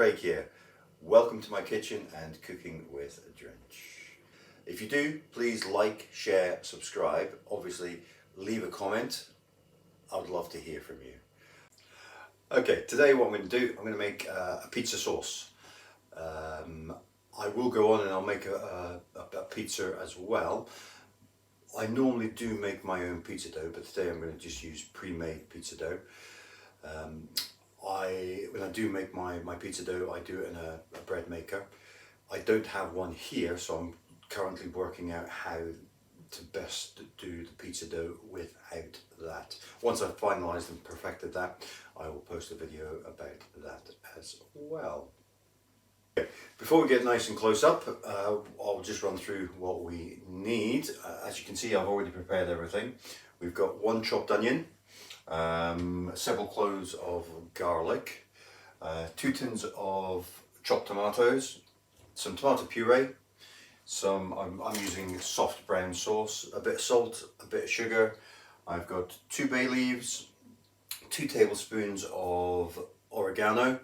Craig here. Welcome to my kitchen and cooking with a drench. If you do, please like, share, subscribe. Obviously, leave a comment. I would love to hear from you. Okay, today what I'm going to do, I'm going to make a pizza sauce. I will go on and I'll make a pizza as well. I normally do make my own pizza dough, but today I'm going to just use pre-made pizza dough. When I do make my pizza dough, I do it in a bread maker. I don't have one here, so I'm currently working out how to best do the pizza dough without that. Once I've finalised and perfected that, I will post a video about that as well. Before we get nice and close up, I'll just run through what we need. As you can see, I've already prepared everything. We've got 1 chopped onion, several cloves of garlic, 2 tins of chopped tomatoes, some tomato puree, I'm using soft brown sauce, a bit of salt, a bit of sugar. I've got 2 bay leaves, 2 tablespoons of oregano,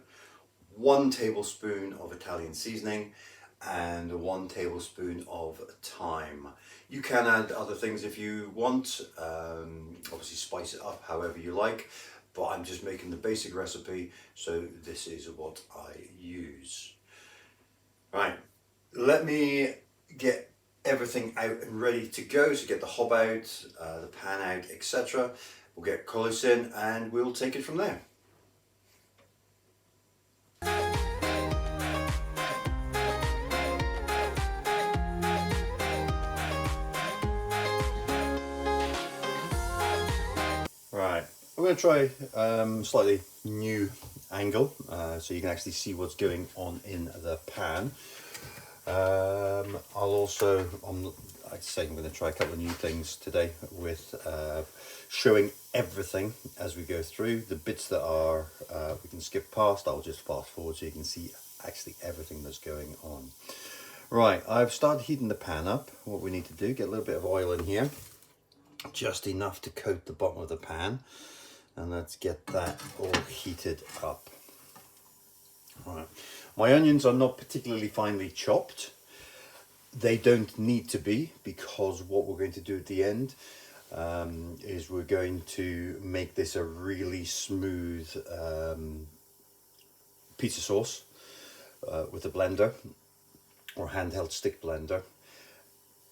1 tablespoon of Italian seasoning, and 1 tablespoon of thyme. You can add other things if you want, obviously spice it up however you like, but I'm just making the basic recipe, so this is what I use. Right, let me get everything out and ready to go, so get the hob out, the pan out, etc. We'll get close in and we'll take it from there. Right, I'm going to try slightly new angle so you can actually see what's going on in the pan. I'd say I'm going to try a couple of new things today with showing everything as we go through. The bits that are we can skip past, I'll just fast forward so you can see actually everything that's going on. Right, I've started heating the pan up. What we need to do, get a little bit of oil in here, just enough to coat the bottom of the pan, and let's get that all heated up. Right, my onions are not particularly finely chopped. They don't need to be, because what we're going to do at the end is we're going to make this a really smooth pizza sauce with a blender or handheld stick blender.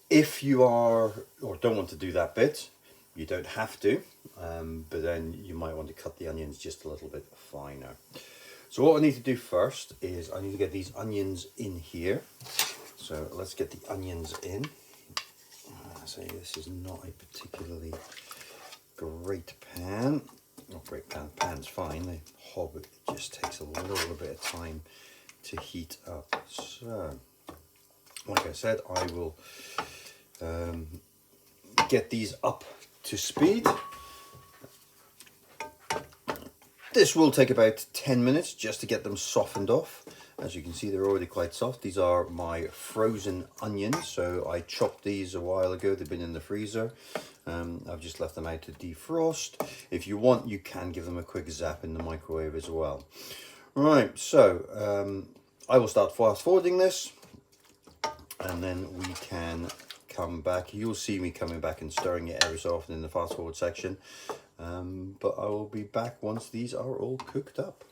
If you are or don't want to do that bit, you don't have to, but then you might want to cut the onions just a little bit finer. So what I need to do first is I need to get these onions in here. So let's get the onions in. So this is not a particularly great pan. Not great pan, pan's fine. The hob, it just takes a little bit of time to heat up. So, like I said, I will get these up to speed. This will take about 10 minutes just to get them softened off. As you can see, they're already quite soft. These are my frozen onions, so I chopped these a while ago. They've been in the freezer. I've just left them out to defrost. If you want, you can give them a quick zap in the microwave as well. Right, so I will start fast forwarding this, and then we can come back. You'll see me coming back and stirring it every so often in the fast forward section, but I will be back once these are all cooked up.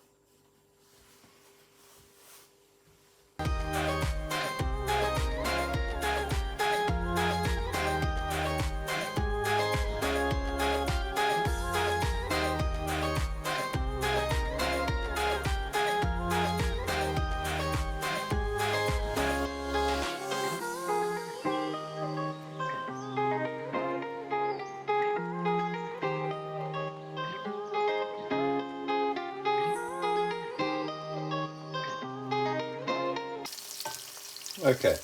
Okay,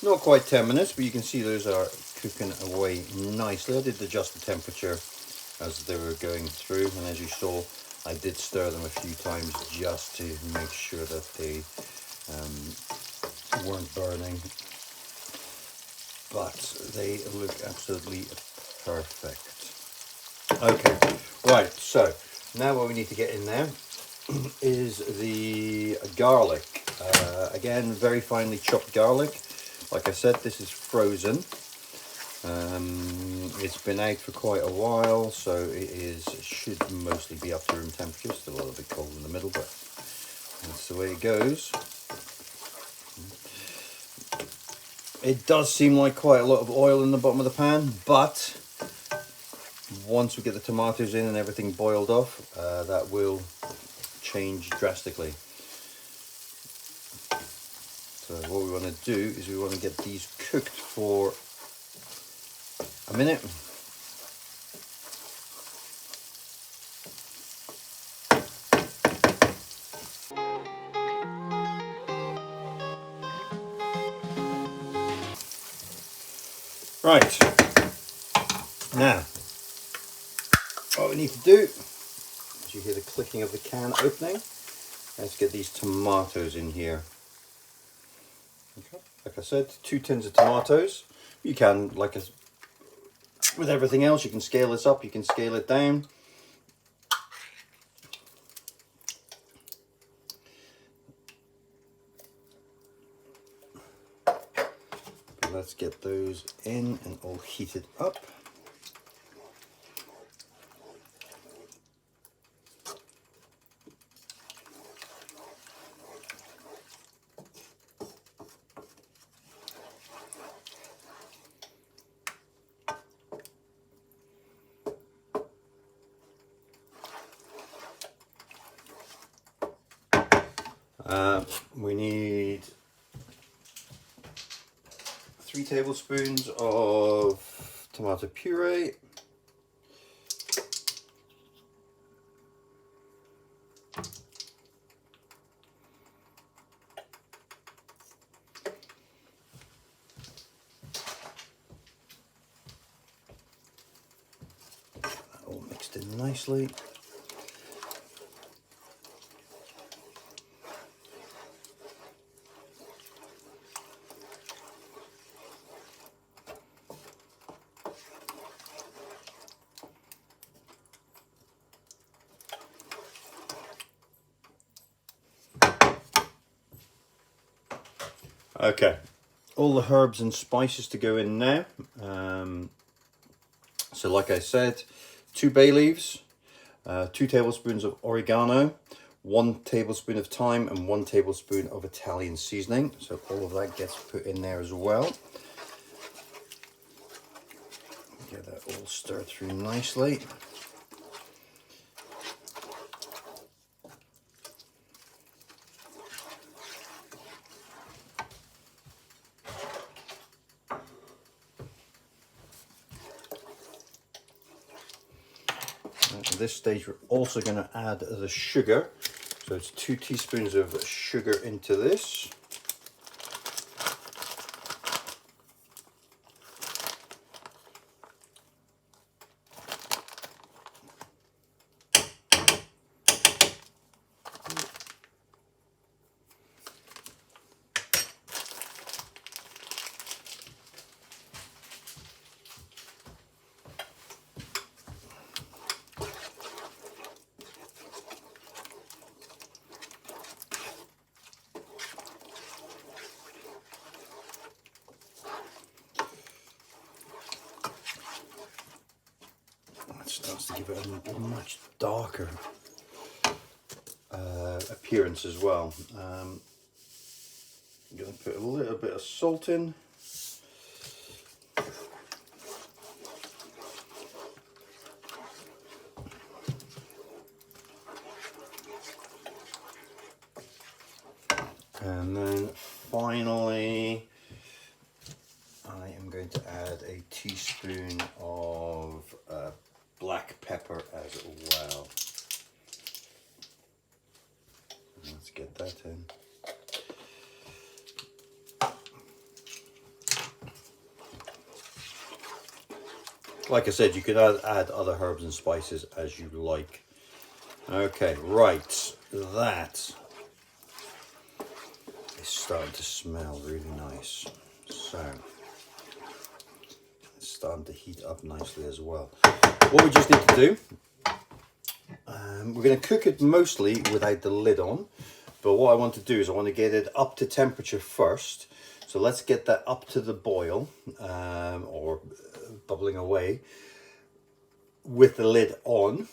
not quite 10 minutes, but you can see those are cooking away nicely. I did adjust the temperature as they were going through, and as you saw, I did stir them a few times just to make sure that they weren't burning, but they look absolutely perfect. Okay, right, so now what we need to get in there is the garlic. Again, very finely chopped garlic. Like I said, this is frozen. It's been out for quite a while, so it should mostly be up to room temperature. Still a little bit cold in the middle, but that's the way it goes. It does seem like quite a lot of oil in the bottom of the pan, but once we get the tomatoes in and everything boiled off, that will change drastically. So what we want to do is we want to get these cooked for a minute. Right, now what we need to do, as you hear the clicking of the can opening, let's get these tomatoes in here. Okay. Like I said, 2 tins of tomatoes. You can, like with everything else, you can scale this up, you can scale it down. But let's get those in and all heated up. We need 3 tablespoons of tomato puree, all mixed in nicely. Okay, all the herbs and spices to go in now. So like I said, 2 bay leaves, 2 tablespoons of oregano, 1 tablespoon of thyme, and 1 tablespoon of Italian seasoning. So all of that gets put in there as well. Get that all stirred through nicely. At this stage, we're also going to add the sugar. So it's 2 teaspoons of sugar into this. Starts to give it a much darker appearance as well. I'm going to put a little bit of salt in. And then finally, I am going to add a teaspoon of black pepper as well. Let's get that in. Like I said, you could add other herbs and spices as you like. Okay, right, that is starting to smell really nice. So it's starting to heat up nicely as well. What we just need to do We're going to cook it mostly without the lid on, but what I want to do is I want to get it up to temperature first. So let's get that up to the boil, or bubbling away, with the lid on,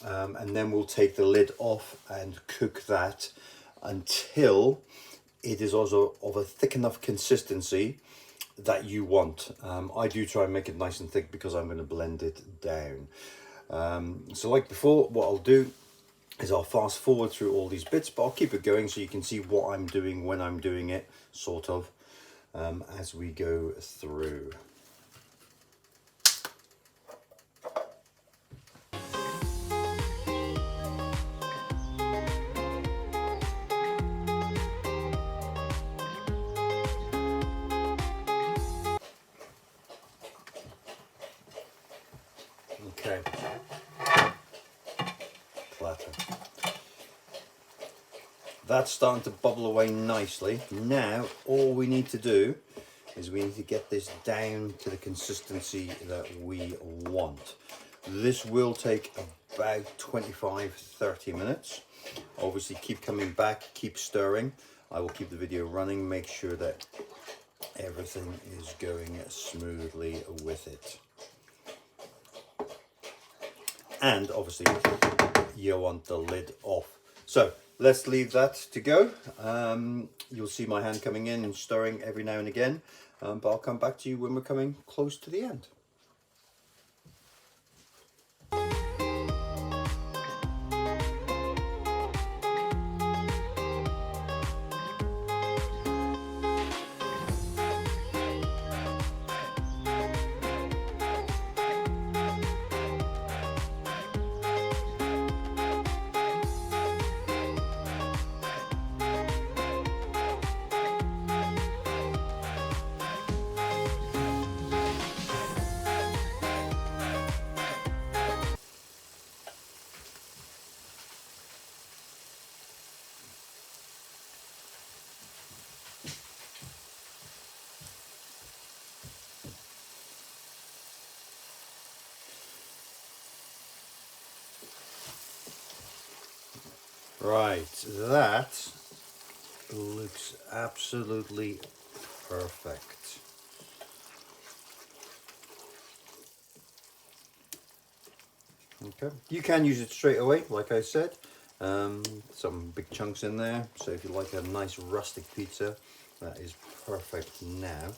and then we'll take the lid off and cook that until it is also of a thick enough consistency that you want. I do try and make it nice and thick because I'm going to blend it down. So like before, what I'll do is I'll fast forward through all these bits, but I'll keep it going so you can see what I'm doing when I'm doing it, sort of, as we go through. Okay, platter. That's starting to bubble away nicely. Now all we need to do is we need to get this down to the consistency that we want. This will take about 25-30 minutes. Obviously keep coming back, keep stirring. I will keep the video running, make sure that everything is going smoothly with it. And obviously you want the lid off. So let's leave that to go. You'll see my hand coming in and stirring every now and again, but I'll come back to you when we're coming close to the end. Right, that looks absolutely perfect. Okay, you can use it straight away, like I said. Some big chunks in there, so if you like a nice rustic pizza, that is perfect now.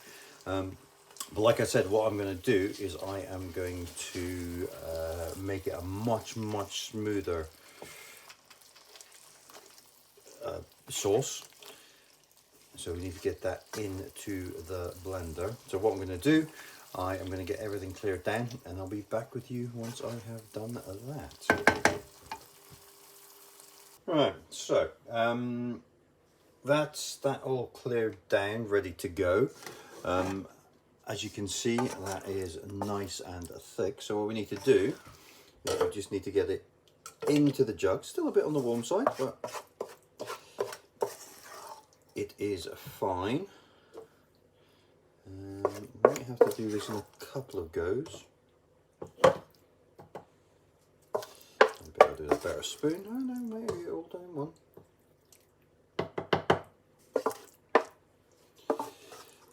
But like I said, what I'm going to do is I am going to make it a much smoother sauce. So we need to get that into the blender. So what I'm going to do, I am going to get everything cleared down, and I'll be back with you once I have done that. Right, so that's that all cleared down, ready to go. As you can see, that is nice and thick. So what we need to do is we just need to get it into the jug. Still a bit on the warm side, but it is fine. Might have to do this in a couple of goes. I'll do a better spoon. Oh no, maybe all down one.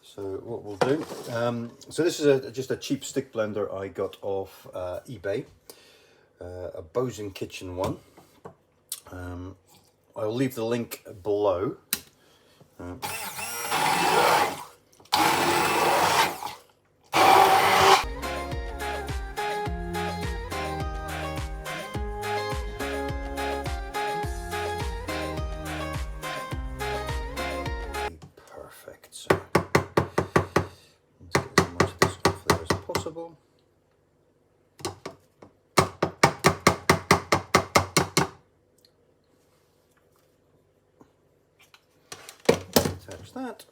So what we'll do, so this is just a cheap stick blender I got off eBay, a Bosun Kitchen one. I'll leave the link below. Perfect. So let's get as much of this off there as possible. Attach that.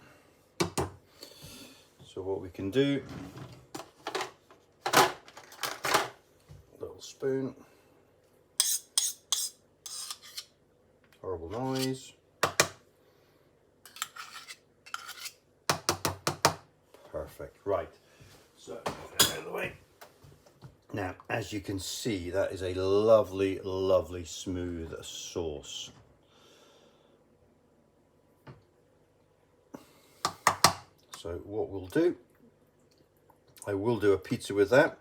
So what we can do, little spoon, horrible noise. Perfect, right. So, get out of the way. Now, as you can see, that is a lovely, lovely smooth sauce. So what we'll do, I will do a pizza with that.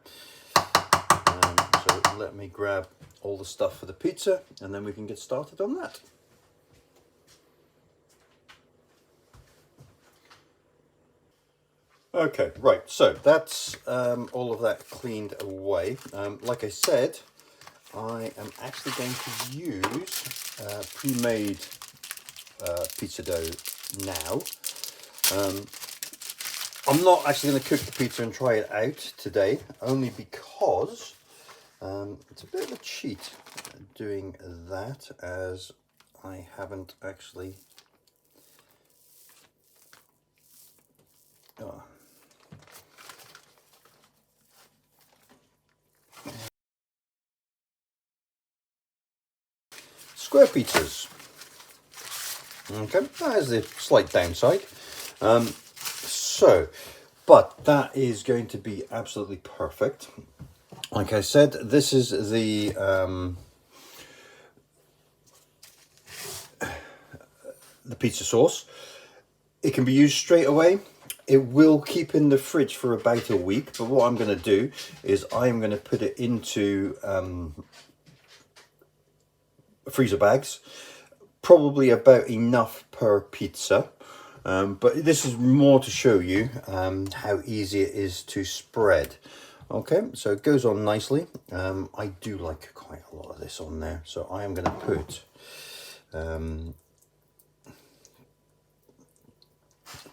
So let me grab all the stuff for the pizza and then we can get started on that. Okay, right, so that's all of that cleaned away. Like I said, I am actually going to use pre-made pizza dough now. I'm not actually going to cook the pizza and try it out today, only because it's a bit of a cheat doing that, as I haven't actually... Square pizzas. Okay, that is the slight downside. But that is going to be absolutely perfect. Like I said, this is the pizza sauce. It can be used straight away. It will keep in the fridge for about a week, but what I'm going to do is I'm going to put it into freezer bags, probably about enough per pizza. But this is more to show you how easy it is to spread. Okay, so it goes on nicely. I do like quite a lot of this on there, so I am going to put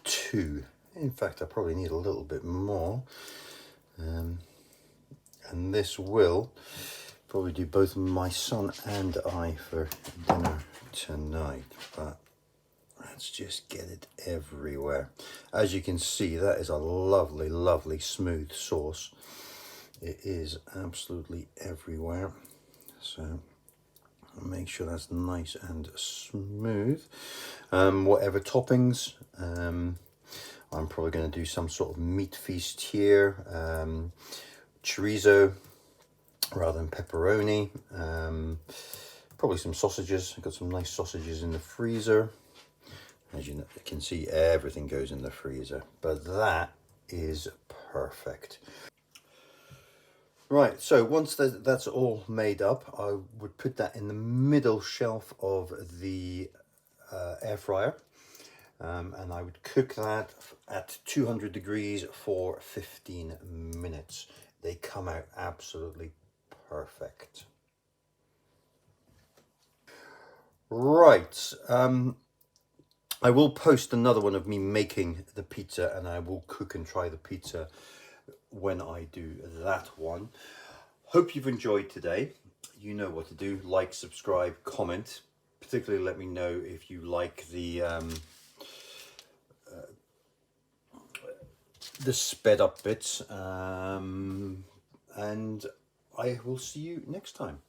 2. In fact, I probably need a little bit more. And this will probably do both my son and I for dinner tonight. But let's just get it everywhere. As you can see, that is a lovely, lovely smooth sauce. It is absolutely everywhere. So make sure that's nice and smooth. Whatever toppings, I'm probably going to do some sort of meat feast here. Chorizo rather than pepperoni. Probably some sausages. I've got some nice sausages in the freezer. As you can see, everything goes in the freezer, but that is perfect. Right, so once that's all made up, I would put that in the middle shelf of the air fryer, and I would cook that at 200 degrees for 15 minutes. They come out absolutely perfect. Right, I will post another one of me making the pizza, and I will cook and try the pizza when I do that one. Hope you've enjoyed today. You know what to do: like, subscribe, comment. Particularly let me know if you like the sped up bits, and I will see you next time.